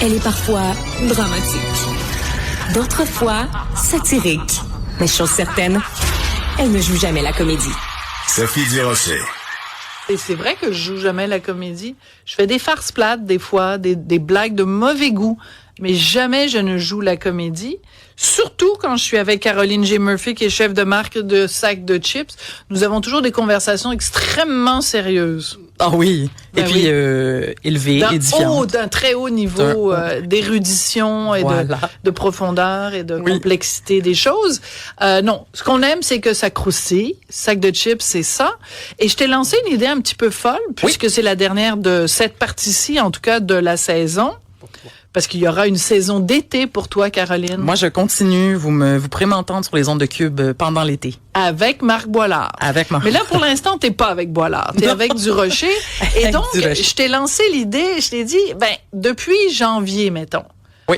Elle est parfois dramatique, d'autres fois satirique. Mais chose certaine, elle ne joue jamais la comédie. Sophie Durocher. Et c'est vrai que je joue jamais la comédie. Je fais des farces plates des fois, des blagues de mauvais goût, mais jamais je ne joue la comédie. Surtout quand je suis avec Caroline G. Murphy, qui est chef de marque de sacs de chips. Nous avons toujours des conversations extrêmement sérieuses. Ah oui. Et puis élevées, édifiantes. D'un très haut niveau d'érudition et de profondeur et de complexité des choses. Non, ce qu'on aime, c'est que ça croustille. Sac de chips, c'est ça. Et je t'ai lancé une idée un petit peu folle, puisque c'est la dernière de cette partie-ci, en tout cas de la saison. Parce qu'il y aura une saison d'été pour toi, Caroline. Moi, je continue. Vous pourrez m'entendre sur les ondes de Cube pendant l'été. Avec Marc Boilard. Mais là, pour l'instant, t'es pas avec Boilard. T'es avec Durocher. Et donc, je t'ai lancé l'idée, je t'ai dit, depuis janvier, mettons. Oui.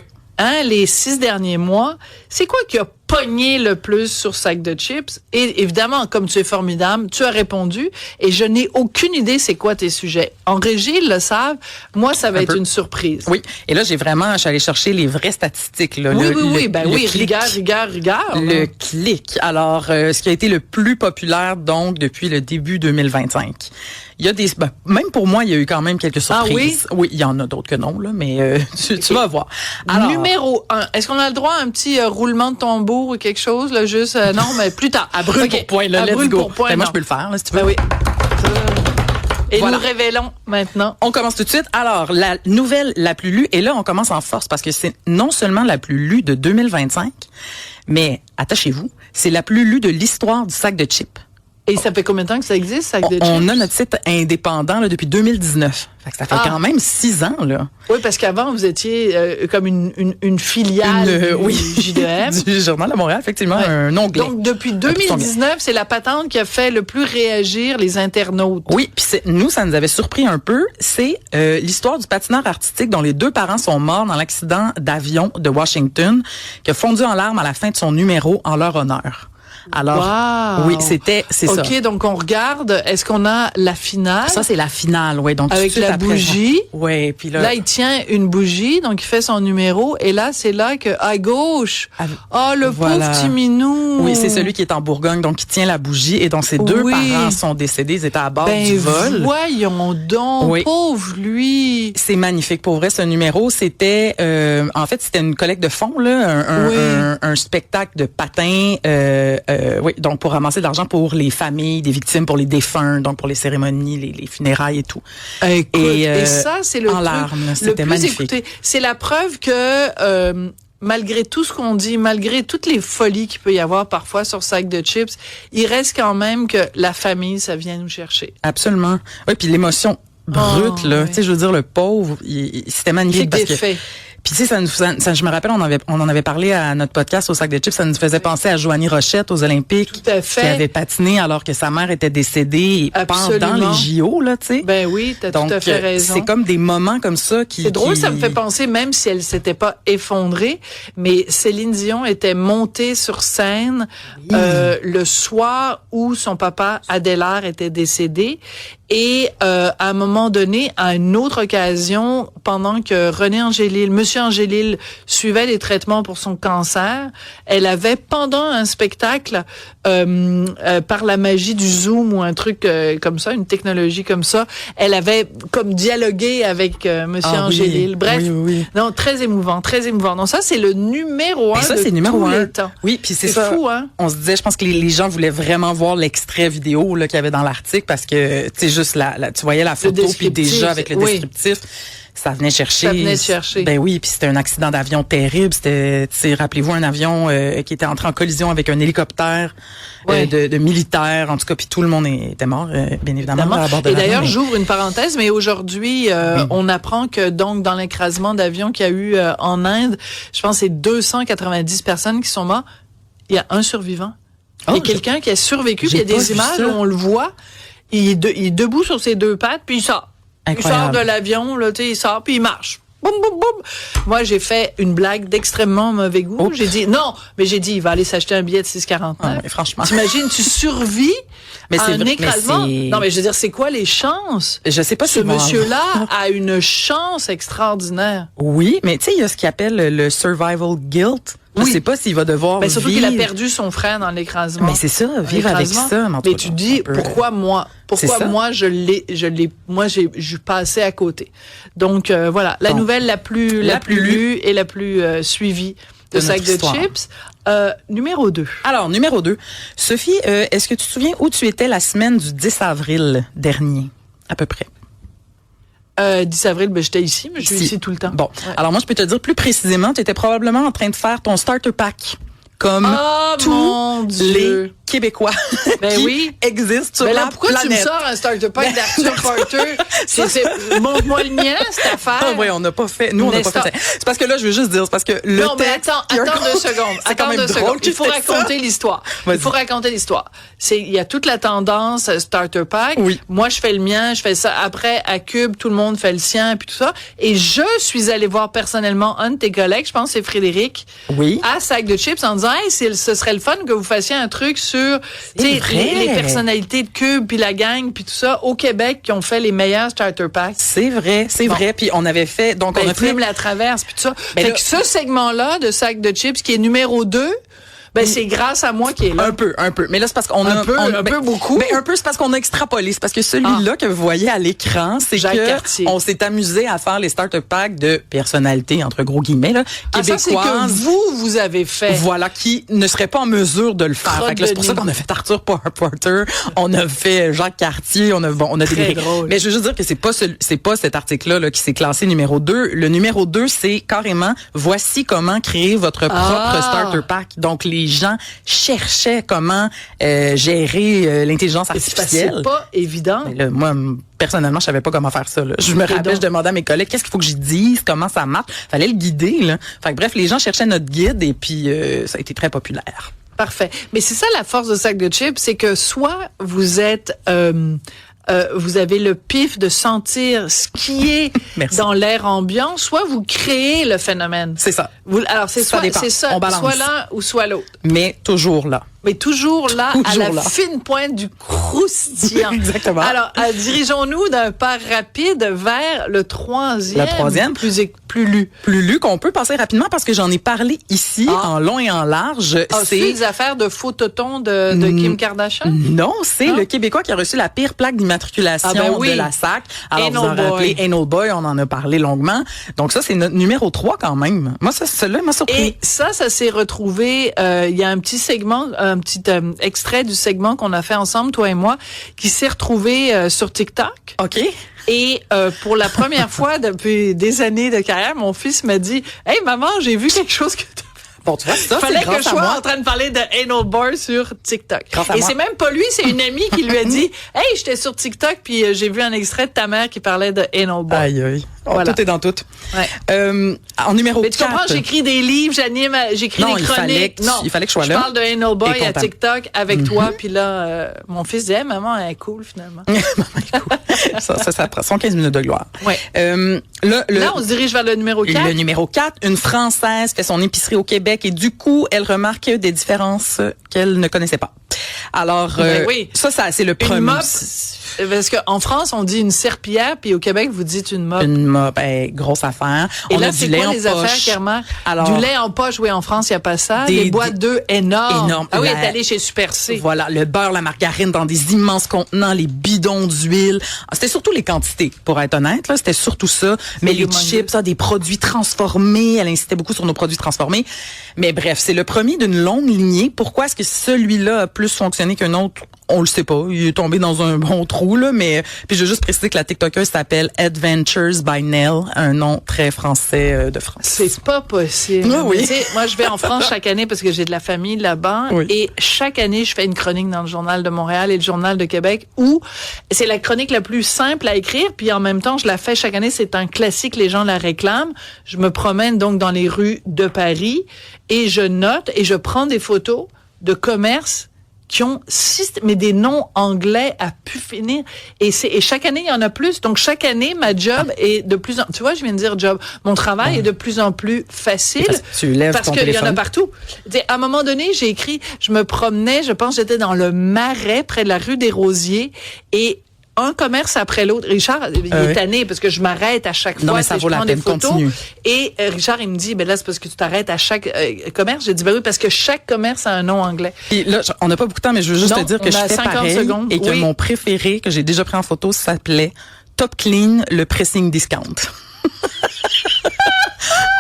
Les 6 derniers mois, c'est quoi qui a pogné le plus sur sac de chips? Et évidemment, comme tu es formidable, tu as répondu et je n'ai aucune idée c'est quoi tes sujets. En régie, ils le savent. Moi, ça va être une surprise. Oui. Et là, je suis allée chercher les vraies statistiques, là. Rigueur. Le clic. Alors, ce qui a été le plus populaire, donc, depuis le début 2025. Il y a même pour moi, il y a eu quand même quelques surprises. Ah oui? Oui, il y en a d'autres que non, là, mais tu vas voir. Alors, numéro 1. Est-ce qu'on a le droit à un petit roulement de tambour ou quelque chose, là, juste, non, mais plus tard. À brûle pour point, là, let's go. Moi, je peux le faire, là, si tu veux. Oui. Et nous révélons maintenant. On commence tout de suite. Alors, la nouvelle la plus lue, et là, on commence en force parce que c'est non seulement la plus lue de 2025, mais, attachez-vous, c'est la plus lue de l'histoire du sac de chips. Et ça fait combien de temps que ça existe, sac de chips? On a notre site indépendant là, depuis 2019. Fait que ça fait quand même 6 ans. Là. Oui, parce qu'avant, vous étiez comme une filiale du JDM. Du Journal de Montréal, effectivement, un onglet. Donc, depuis 2019, c'est la patente qui a fait le plus réagir les internautes. Oui, puis nous, ça nous avait surpris un peu. C'est l'histoire du patineur artistique dont les 2 parents sont morts dans l'accident d'avion de Washington, qui a fondu en larmes à la fin de son numéro en leur honneur. Alors, oui, c'est ça. OK, donc on regarde. Est-ce qu'on a la finale? Ça, c'est la finale, oui. Donc, avec la bougie. Oui, puis là, il tient une bougie, donc il fait son numéro. Et là, c'est là que, à gauche, le pauvre petit minou. Oui, c'est celui qui est en Bourgogne, donc qui tient la bougie. Et donc, ses 2 parents sont décédés. Ils étaient à bord du vol. Voyons donc, pauvre lui. C'est magnifique. Pour vrai, ce numéro, c'était, en fait, c'était une collecte de fonds, là, un spectacle de patins, donc pour ramasser de l'argent pour les familles des victimes, pour les défunts, donc pour les cérémonies, les funérailles et tout. Écoute, et ça, c'est le en truc larmes, c'était magnifique. Écouté. C'est la preuve que malgré tout ce qu'on dit, malgré toutes les folies qu'il peut y avoir parfois sur sac de chips, il reste quand même que la famille, ça vient nous chercher. Absolument. Oui, puis l'émotion brute, là. Tu sais, je veux dire, le pauvre, c'était magnifique parce que. Puis tu sais, je me rappelle, on en avait parlé à notre podcast au sac de chips, ça nous faisait penser à Joanie Rochette aux Olympiques, tout à fait, qui avait patiné alors que sa mère était décédée pendant les JO, là, tu sais. Ben oui, t'as tout à fait raison. C'est comme des moments comme ça qui. C'est drôle, ça me fait penser, même si elle s'était pas effondrée, mais Céline Dion était montée sur scène le soir où son papa Adélard était décédé. Et à un moment donné, à une autre occasion, pendant que Monsieur Angélil suivait les traitements pour son cancer, elle avait, pendant un spectacle, par la magie du Zoom ou un truc comme ça, une technologie comme ça, elle avait comme dialogué avec Monsieur Angélil. Bref, non, très émouvant, très émouvant. Donc ça, c'est le numéro 1 de tous les temps. Oui, puis c'est ça. Fou, hein? On se disait, je pense que les gens voulaient vraiment voir l'extrait vidéo là qu'il y avait dans l'article parce que, tu sais, juste tu voyais la photo puis déjà avec le descriptif. Ça venait chercher. Ben oui, puis c'était un accident d'avion terrible. C'était, tu sais, rappelez-vous, un avion qui était entré en collision avec un hélicoptère de militaires. En tout cas, puis tout le monde était mort, bien évidemment. À bord de et l'avion, d'ailleurs, j'ouvre une parenthèse, mais aujourd'hui, on apprend que donc dans l'écrasement d'avion qu'il y a eu en Inde, je pense que c'est 290 personnes qui sont mortes. Il y a un survivant. Il y a quelqu'un qui a survécu. Puis il y a des images où on le voit. Il est debout sur ses 2 pattes, puis il sort. Incroyable. Il sort de l'avion, là, tu sais, il sort, puis il marche. boum, boum, boum. Moi, j'ai fait une blague d'extrêmement mauvais goût. J'ai dit, il va aller s'acheter un billet de 6,49. Ah, franchement. T'imagines, tu survis à un écrasement. Non, mais je veux dire, c'est quoi les chances? Je sais pas si ce monsieur-là a une chance extraordinaire. Oui, mais tu sais, il y a ce qu'il appelle le survival guilt. Je sais pas s'il va devoir vivre. Surtout qu'il a perdu son frère dans l'écrasement. Mais c'est ça, vivre avec ça. Mais tu dis, pourquoi moi? Pourquoi moi, j'ai passé à côté. Donc, voilà. La nouvelle la plus lue et la plus suivie de Sac de Chips. Numéro 2. Alors, numéro 2. Sophie, est-ce que tu te souviens où tu étais la semaine du 10 avril dernier? À peu près. 10 avril, j'étais ici, mais je suis ici tout le temps. Bon. Ouais. Alors, moi, je peux te dire plus précisément, tu étais probablement en train de faire ton starter pack. Comme tous les Québécois qui existent sur la pourquoi planète. Tu me sors un starter pack d'Arthur Porter? Montre-moi le mien, cette affaire. Ah oui, on n'a pas fait. Nous, on n'a pas fait ça. C'est parce que là, je veux juste dire, c'est parce que le texte... Non, mais attends 2 secondes. Attends 2 secondes. Il faut raconter l'histoire. Il y a toute la tendance starter pack. Oui. Moi, je fais le mien, je fais ça. Après, à Cube, tout le monde fait le sien, puis tout ça. Et je suis allée voir personnellement un de tes collègues, je pense que c'est Frédéric, à Sac de Chips, en disant, hey, ce serait le fun que vous fassiez un truc sur les personnalités de Cube puis la gang puis tout ça au Québec qui ont fait les meilleurs starter packs. C'est vrai. Puis on avait fait on a fait la traverse puis tout ça. Fait que ce segment-là de Sac de Chips qui est numéro 2, c'est grâce à moi qui est là. Un peu. Mais là, c'est parce qu'on a... Un peu beaucoup. Mais un peu, c'est parce qu'on a extrapolé. C'est parce que celui-là que vous voyez à l'écran, c'est que on s'est amusé à faire les starter packs de personnalités, entre gros guillemets, là, québécoises. Ça, c'est que vous avez fait. Voilà, qui ne seraient pas en mesure de le faire. Fait que là, c'est pour ça qu'on a fait Arthur Porter, on a fait Jacques Cartier, on a des drôle. Mais je veux juste dire que c'est pas cet article-là qui s'est classé numéro 2. Le numéro 2, c'est carrément, voici comment créer votre propre starter pack. Donc, les gens cherchaient comment gérer l'intelligence artificielle. C'est pas évident. Mais là, moi, personnellement, je savais pas comment faire ça. Là. Je me rappelle, je demandais à mes collègues qu'est-ce qu'il faut que je dise, comment ça marche. Fallait le guider. Là. Fait que, bref, les gens cherchaient notre guide et puis ça a été très populaire. Parfait. Mais c'est ça la force de Sac de Chips, c'est que soit vous êtes vous avez le pif de sentir ce qui est dans l'air ambiant, soit vous créez le phénomène. C'est ça. Alors c'est ça, on balance. Soit l'un ou soit l'autre. Mais toujours là. Mais toujours là, à la fine pointe du croustillant. Exactement. Alors, dirigeons-nous d'un pas rapide vers le troisième. Plus lu qu'on peut passer rapidement parce que j'en ai parlé ici en long et en large. C'est des affaires de faux totons de Kim Kardashian? Non, c'est le Québécois qui a reçu la pire plaque d'immatriculation de la SAC. Alors, vous en rappelez, Anal Boy, on en a parlé longuement. Donc ça, c'est notre numéro 3 quand même. Moi, celui-là m'a surpris. Et ça s'est retrouvé, il y a un petit segment, un petit extrait du segment qu'on a fait ensemble, toi et moi, qui s'est retrouvé sur TikTok. OK. Et pour la première fois depuis des années de carrière, mon fils m'a dit « Hey maman, j'ai vu quelque chose que tu Bon, tu vois, ça, fallait que je sois en train de parler de Anal Boy sur TikTok. Et c'est même pas lui, c'est une amie qui lui a dit « Hey, j'étais sur TikTok puis j'ai vu un extrait de ta mère qui parlait de Anal Boy. » Aïe, aïe. Voilà. Tout est dans tout. Ouais. En numéro 4. Mais tu comprends, j'écris des livres, j'anime, j'écris des chroniques. Il fallait que je sois là. Je parle de Anal Boy à TikTok avec toi, puis là, mon fils disait, maman, elle est cool finalement. Maman est cool. ça prend 115 minutes de gloire. Ouais. Là, on se dirige vers le numéro 4. Le numéro 4, une Française fait son épicerie au Québec et du coup, elle remarque des différences qu'elle ne connaissait pas. Alors, ça, c'est le premier. Une mop, parce qu'en France, on dit une serpillière, puis au Québec, vous dites une mop. Une mop, grosse affaire. Et on là, a du lait en les affaires, Kerma? Alors, du lait en poche, oui, en France, il n'y a pas ça. Des boîtes d'œufs énormes. Ah oui, elle est allée chez Super C. Voilà, le beurre, la margarine dans des immenses contenants, les bidons d'huile. C'était surtout les quantités, pour être honnête, là. C'était surtout ça. Mais les chips, des produits transformés. Elle insistait beaucoup sur nos produits transformés. Mais bref, c'est le premier d'une longue lignée. Pourquoi est-ce que celui-là a plus fonctionné qu'un autre? On le sait pas. Il est tombé dans un bon trou, là, mais, puis je veux juste préciser que la TikToker s'appelle Adventures by Nell, un nom très français de France. C'est pas possible. Oui. Tu sais, moi, je vais en France chaque année parce que j'ai de la famille là-bas. Oui. Et chaque année, je fais une chronique dans le Journal de Montréal et le Journal de Québec où c'est la chronique la plus simple à écrire. Puis en même temps, je la fais chaque année. C'est un classique. Les gens la réclament. Je me promène donc dans les rues de Paris et je note et je prends des photos de commerces qui ont mais des noms anglais à pu finir. Et chaque année, il y en a plus. Donc, chaque année, ma job est de plus en... Tu vois, je viens de dire job. Mon travail est de plus en plus facile. Parce qu'il y en a partout. À un moment donné, j'ai écrit, je me promenais, je pense, j'étais dans le Marais, près de la rue des Rosiers, et un commerce après l'autre. Richard, il est tanné parce que je m'arrête à chaque fois. Non, mais ça vaut la peine, continue. Et Richard, il me dit, ben là, c'est parce que tu t'arrêtes à chaque commerce. J'ai dit, ben oui, parce que chaque commerce a un nom anglais. Puis là, on n'a pas beaucoup de temps, mais je veux juste te dire que je fais pareil et que mon préféré, que j'ai déjà pris en photo, s'appelait Top Clean, le pressing discount.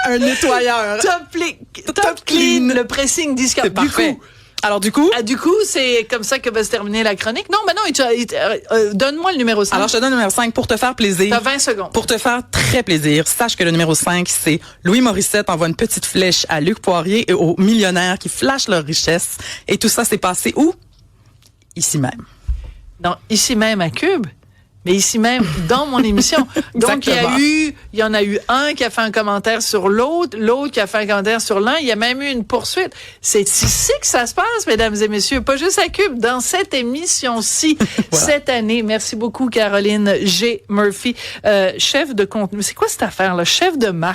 Un nettoyeur. Top Clean, le pressing discount. Du coup, alors du coup, c'est comme ça que va se terminer la chronique. Non, mais non, donne-moi le numéro 5. Alors je te donne le numéro 5 pour te faire plaisir. T'as 20 secondes. Pour te faire très plaisir, sache que le numéro 5, c'est Louis Morissette envoie une petite flèche à Luc Poirier et aux millionnaires qui flashent leur richesse. Et tout ça s'est passé où? Ici même. Non, ici même à Cube. Mais ici même, dans mon émission. Donc, il y en a eu un qui a fait un commentaire sur l'autre qui a fait un commentaire sur l'un. Il y a même eu une poursuite. C'est ici que ça se passe, mesdames et messieurs. Pas juste à Cube, dans cette émission-ci, voilà. Cette année. Merci beaucoup, Caroline G. Murphy, chef de contenu. C'est quoi cette affaire-là? Chef de marque.